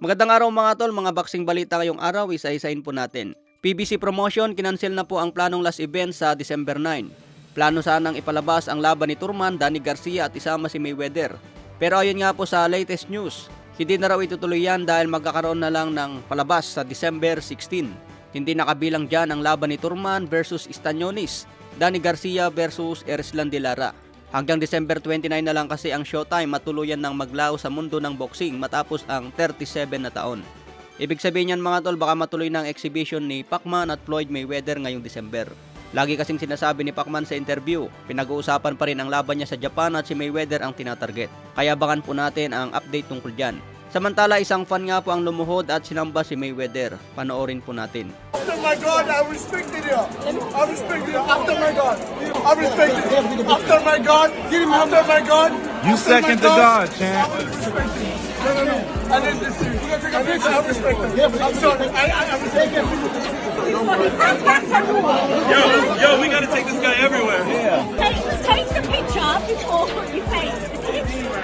Magandang araw mga tol, mga boxing balita ngayong araw, isa-isain po natin. PBC Promotion, kinansel na po ang planong last event sa December 9. Plano sanang ipalabas ang laban ni Turman, Danny Garcia at isama si Mayweather. Pero ayon nga po sa latest news, hindi na raw itutuloy yan dahil magkakaroon na lang ng palabas sa December 16. Hindi nakabilang dyan ang laban ni Turman versus Stanionis, Danny Garcia versus Erislan de Lara. Hanggang December 29 na lang kasi ang showtime matuluyan ng maglaw sa mundo ng boxing matapos ang 37 na taon. Ibig sabihin yan mga tol, baka matuloy ng exhibition ni Pacman at Floyd Mayweather ngayong December. Lagi kasing sinasabi ni Pacman sa interview, pinag-uusapan pa rin ang laban niya sa Japan at si Mayweather ang tinatarget. Kaya abangan po natin ang update tungkol dyan. Samantala, isang fan nga po ang lumuhod at sinamba si Mayweather. Panoorin po natin. After my God, I respected you. I respected you. After my God, I respected you. After my God, after my God. You second to God, champ. No. I didn't listen to you. I respect you. I'm sorry. I respect you. Yo, we gotta take this guy everywhere. Yeah. Take the picture before you face the picture.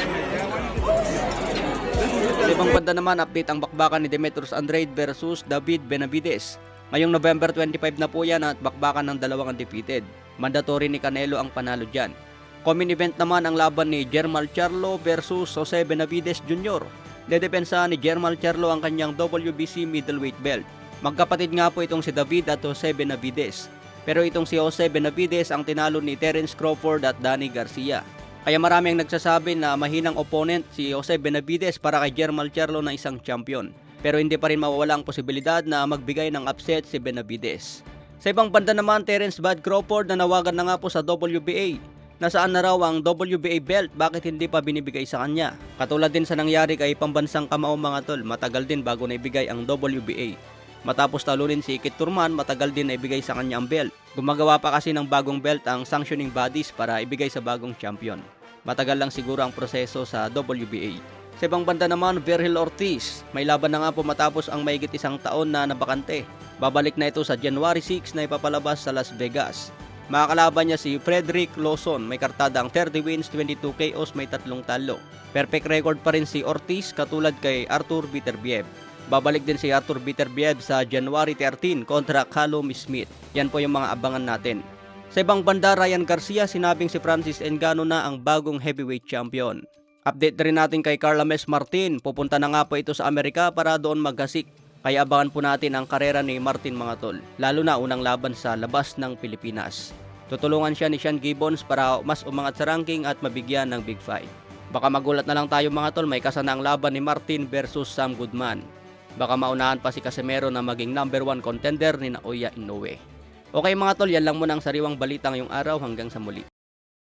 Sa ibang banda naman, update ang bakbakan ni Demetrius Andrade versus David Benavides. Ngayong November 25 na po yan at bakbakan ng dalawang undefeated. Mandatory ni Canelo ang panalo dyan. Common event naman ang laban ni Jermall Charlo versus Jose Benavides Jr. Dedepensa ni Jermall Charlo ang kanyang WBC middleweight belt. Magkapatid nga po itong si David at Jose Benavides. Pero itong si Jose Benavides ang tinalo ni Terence Crawford at Danny Garcia. Kaya marami ang nagsasabi na mahinang opponent si Jose Benavides para kay Jermall Charlo na isang champion. Pero hindi pa rin mawawala ang posibilidad na magbigay ng upset si Benavides. Sa ibang banda naman, Terence Bud Crawford na nawagan na nga po sa WBA. Nasaan na raw ang WBA belt, bakit hindi pa binibigay sa kanya? Katulad din sa nangyari kay pambansang kamao mga tol, matagal din bago naibigay ang WBA. Matapos talunin si Kit Turman, matagal din naibigay sa kanya ang belt. Gumagawa pa kasi ng bagong belt ang sanctioning bodies para ibigay sa bagong champion. Matagal lang siguro ang proseso sa WBA. Sa ibang banda naman, Vergil Ortiz. May laban na nga po matapos ang mahigit isang taon na nabakante. Babalik na ito sa January 6 na ipapalabas sa Las Vegas. Makakalaban niya si Frederick Lawson. May kartada ang 30 wins, 22 KOs, may 3 talo. Perfect record pa rin si Ortiz katulad kay Arthur Beterbiev. Babalik din si Arthur Beterbiev sa January 13 kontra Callum Smith. Yan po yung mga abangan natin. Sa ibang banda, Ryan Garcia, sinabing si Francis Ngannou na ang bagong heavyweight champion. Update rin natin kay Carlames Martin. Pupunta na nga po ito sa Amerika para doon maggasik. Kaya abangan po natin ang karera ni Martin mga tol. Lalo na unang laban sa labas ng Pilipinas. Tutulungan siya ni Sean Gibbons para mas umangat sa ranking at mabigyan ng big fight. Baka magulat na lang tayo mga tol, may kasana ang laban ni Martin versus Sam Goodman. Baka maunahan pa si Casimero na maging number 1 contender ni Naoya Inoue. Okay mga tol, yan lang muna ang sariwang balita ngayong araw, hanggang sa muli.